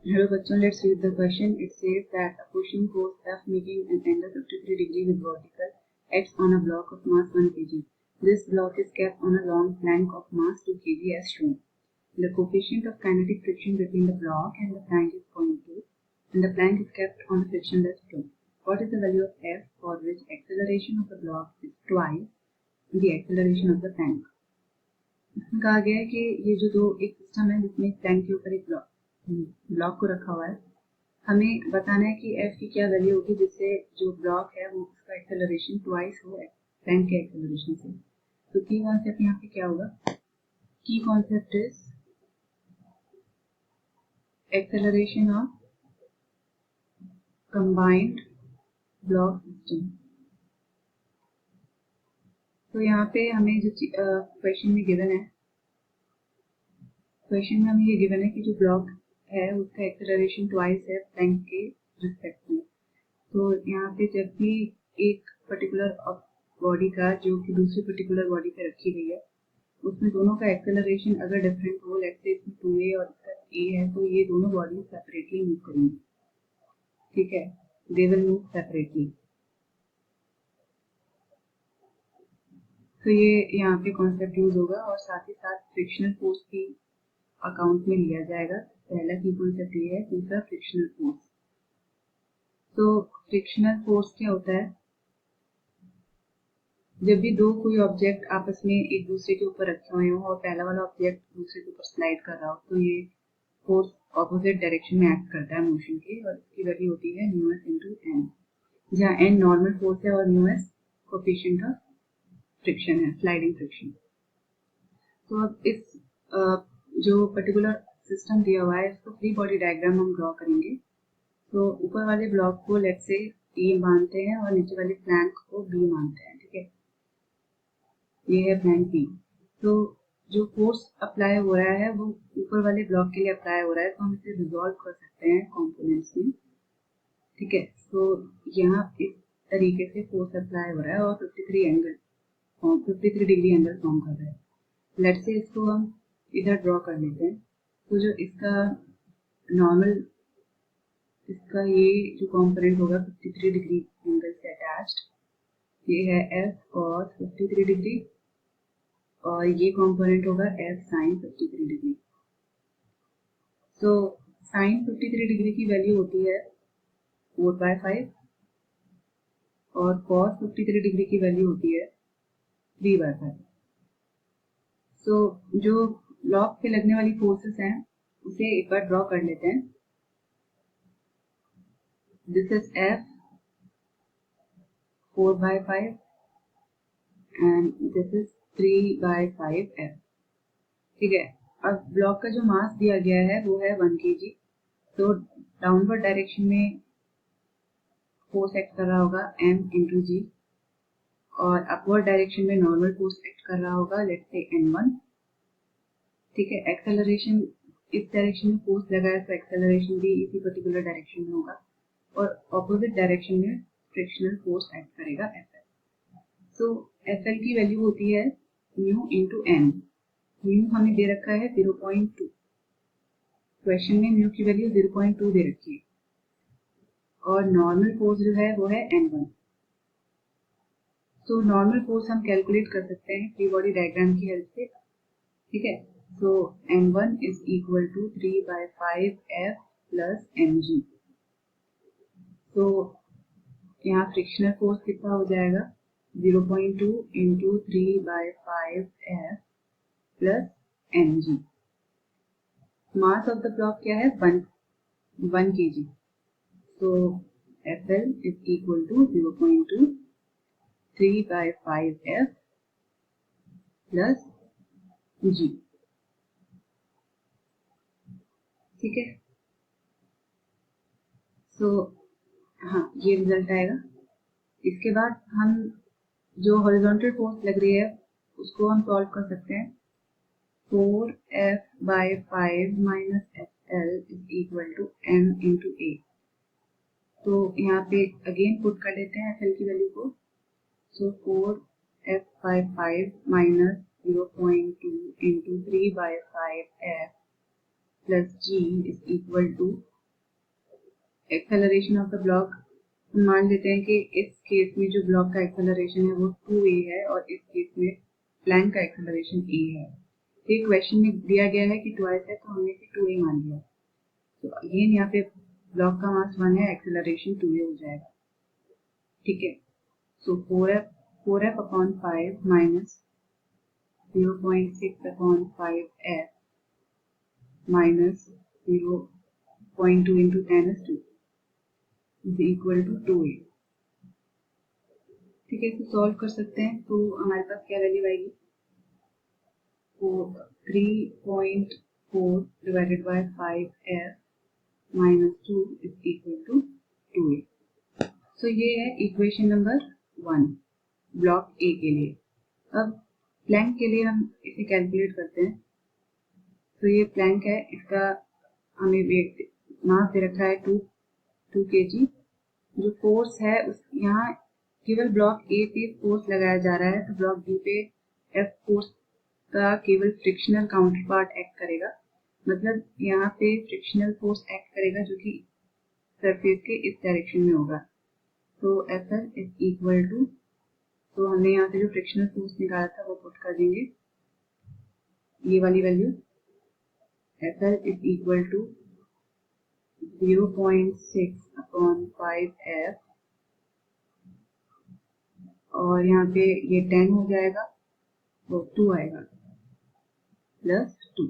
Hello bachon, let's read the question. It says that a pushing force F making an angle 53 degree with vertical acts on a block of mass 1 kg. This block is kept on a long plank of mass 2 kg as shown. The coefficient of kinetic friction between the block and the plank is 0.2 and the plank is kept on a frictionless floor. What is the value of F for which acceleration of the block is twice the acceleration of the plank? इसमें कहा गया है कि ये जो दो एक system है जिसमें प्लैंक के ऊपर एक ब्लॉक को रखा हुआ है, हमें बताना है कि F की क्या वैल्यू होगी जिससे जो ब्लॉक है वो उसका एक्सेलरेशन ट्वाइस हो प्लैंक के एक्सेलरेशन से। तो की कॉन्सेप्ट यहाँ पे क्या होगा? की concept is acceleration of combined block system. तो यहाँ पे हमें जो क्वेश्चन में गिवन है, क्वेश्चन में हमें ये गिवन है कि जो ब्लॉक है उसका एक्सेलरेशन ट्वाइस है प्लैंक के रिस्पेक्ट में। तो यहाँ पे जब भी एक पर्टिकुलर बॉडी का जो कि दूसरी पर्टिकुलर बॉडी पे रखी गई है उसमें दोनों का एक्सेलरेशन अगर डिफरेंट हो, लेट्स से इसमें 2a और इसका a है, तो ये दोनों बॉडी सेपरेटली मूव करेंगी, ठीक है, दे विल मूव सेपरेटली। तो ये यहाँ पे कॉन्सेप्ट यूज होगा और साथ ही साथ फ्रिक्शनल फोर्स की अकाउंट में लिया जाएगा। पहला की कॉन्सेप्ट ये है, दूसरा फ्रिक्शनल फोर्स। तो फ्रिक्शनल फोर्स क्या होता है? जब भी दो कोई ऑब्जेक्ट आपस में एक दूसरे के ऊपर रखे हुए हो और पहला वाला ऑब्जेक्ट दूसरे के ऊपर स्लाइड कर रहा हो, तो ये फोर्स ऑपोजिट डायरेक्शन में एक्ट करता है मोशन के, और इसकी वैल्यू होती है μs इंटू एन, जहाँ एन नॉर्मल फोर्स है और μs कोफिशिएंट ऑफ फ्रिक्शन है, स्लाइडिंग फ्रिक्शन। तो अब इस जो पर्टिकुलर सिस्टम दिया हुआ है इसको फ्री बॉडी डायग्राम हम ड्रॉ करेंगे। तो ऊपर वाले ब्लॉक को लेट्स से ए मानते हैं और नीचे वाले प्लैंक को बी मानते हैं, ठीक है, ये है प्लैंक बी। तो जो फोर्स अप्लाई हो रहा है वो ऊपर वाले ब्लॉक के लिए अप्लाई हो रहा है, तो हम इसे रिजॉल्व कर सकते हैं कंपोनेंट्स में, ठीक है। तो यहाँ इस तरीके से फोर्स अप्लाई हो रहा है और 53 डिग्री एंगल फॉर्म कर रहा है। लेट्स से इसको हम इधर ड्रॉ कर लेते हैं। तो जो इसका नॉर्मल, इसका ये जो कंपोनेंट होगा 53 डिग्री एंगल से अटैच्ड, ये है F और 53 डिग्री, और ये कंपोनेंट होगा F sin 53 डिग्री। तो sin 53 डिग्री की वैल्यू होती है 4/5 और cos 53 डिग्री की वैल्यू होती है 3/5। तो जो ब्लॉक पे लगने वाली फोर्सेस हैं उसे एक बार ड्रॉ कर लेते हैं। This is F 4/5 and this is 3/5F, ठीक है। अब ब्लॉक का जो मास दिया गया है वो है 1 kg। तो डाउनवर्ड डायरेक्शन में फोर्स एक्ट कर रहा होगा m इंटू जी, और अपवर्ड डायरेक्शन में नॉर्मल फोर्स एक्ट कर रहा होगा लेट्स से n1, ठीक है। एक्सेलरेशन इस डायरेक्शन में फोर्स लगा है तो एक्सेलरेशन भी इसी पर्टिकुलर डायरेक्शन में होगा, और ऑपोजिट डायरेक्शन में फ्रिक्शनल फोर्स एक्ट करेगा FL। तो FL की वैल्यू होती है म्यू इंटू n। म्यू हमें दे रखा है 0.2, क्वेश्चन में म्यू की वैल्यू 0.2 दे रखी है, और नॉर्मल फोर्स जो है वो है n1। तो नॉर्मल फोर्स हम कैलकुलेट कर सकते हैं फ्री बॉडी डायग्राम की हेल्प से, ठीक है। तो n1 is equal to 3/5F plus mg। तो यहाँ फ्रिक्शनल फोर्स कितना हो जाएगा? 0.2 into 3/5F plus mg। Mass of the block क्या है? 1 kg। तो FL is equal to 0.2 3/5F plus G, ठीक है। तो हाँ, ये रिजल्ट आएगा। इसके बाद हम जो हॉरिजॉन्टल फोर्स लग रही है उसको हम सॉल्व कर सकते हैं। 4F/5 minus FL is equal to M into A। तो यहाँ पे अगेन पुट कर लेते हैं FL की वैल्यू को। So 4F/5 minus 0.2 into 3/5F plus g is equal to acceleration of the block. हम मान लेते हैं कि इस केस में जो ब्लॉक का एक्सेलरेशन है वो 2a है और इस केस में प्लैंक का एक्सेलरेशन a है। तो ये क्वेश्चन में दिया गया है कि ट्वाइस है तो हमने 2a मान लिया। तो अगेन यहाँ पे ब्लॉक का मास 1 है, एक्सेलरेशन 2a हो जाएगा। ठीक है, so 4f upon 5 minus 0.6 upon 5f minus 0.2 into 10 is equal to 2a। ठीक है, इसे सॉल्व कर सकते हैं। तो हमारे पास क्या वैल्यू आएगी, 3.4 divided by 5f minus 2 is equal to 2a। So ये है इक्वेशन नंबर 1 ब्लॉक ए के लिए। अब प्लैंक के लिए हम इसे कैलकुलेट करते हैं। तो ये प्लैंक है, इसका हमें मास दे रखा है 2 kg। जो फोर्स है उस यहाँ केवल ब्लॉक ए पे फोर्स लगाया जा रहा है, तो ब्लॉक बी पे एफ फोर्स का केवल फ्रिक्शनल काउंटर पार्ट एक्ट करेगा। मतलब यहाँ पे फ्रिक्शनल फोर्स एक्ट करेगा जो कि सरफेस के इस डायरेक्शन में होगा। तो Fl इज इक्वल टू, तो हमने यहाँ से जो फ्रिक्शनल फोर्स निकाला था वो पुट कर देंगे, ये वाली value Fl is equal to 0.6 upon 5f और यहाँ पे ये 10 हो जाएगा तो 2 आएगा प्लस 2।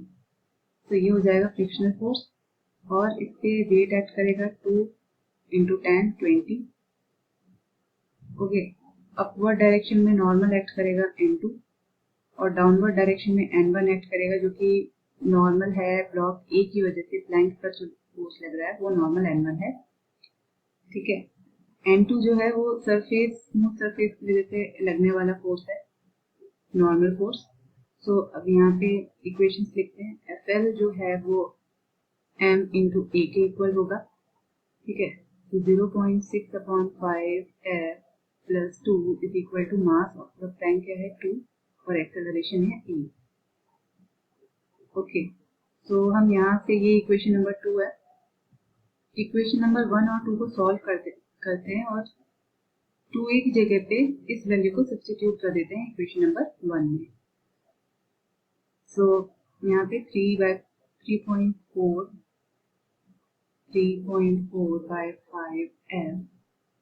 तो ये हो जाएगा फ्रिक्शनल फोर्स और इस पे वेट एक्ट करेगा 2 इंटू 10 20। ओके, अपवर्ड डायरेक्शन में नॉर्मल एक्ट करेगा n2 और डाउनवर्ड डायरेक्शन में n1 एक्ट करेगा, जो कि नॉर्मल है ब्लॉक ए की वजह से। प्लैंक पर जो फोर्स लग रहा है वो नॉर्मल n1 है। ठीक है, n2 जो है वो सरफेस, स्मूथ सरफेस की वजह से लगने वाला फोर्स है, नॉर्मल फोर्स। सो अब यहाँ पे इक्वेशंस लिखते हैं। Fl जो है वो m इंटू a के इक्वल होगा। ठीक है, तो 0.6 upon 5f plus 2 is equal to mass of the plank क्या है 2 और एक्सेलरेशन है a। ओके, तो हम यहाँ से ये इक्वेशन नंबर 2 है। इक्वेशन नंबर 1 और 2 को सॉल्व करते हैं और 2a की जगह पे इस वैल्यू को सब्स्टिट्यूट कर देते हैं इक्वेशन नंबर 1 में। सो यहाँ पे 3.4 by 5f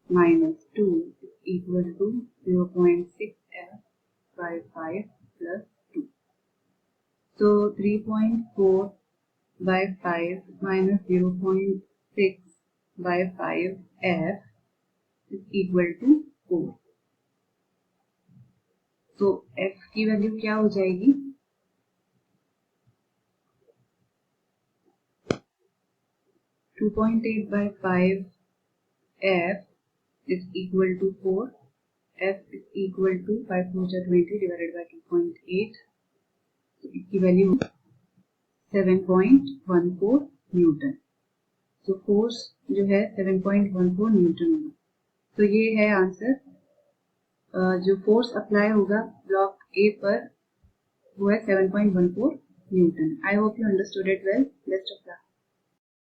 minus 2 is equal to 0.6f by 5 plus 2. So 3.4 by 5 minus 0.6 by 5f is equal to 4. So f की वैल्यू क्या हो जाएगी, 2.8 by 5f is equal to 4. f is equal to 5 4 20 divided by 2.8. तो इसकी value 7.14 Newton. तो force जो है 7.14 Newton होगा। तो ये है आंसर। जो फोर्स अप्लाई होगा ब्लॉक ए पर वो है 7.14 Newton. I hope you understood it well. Best of luck.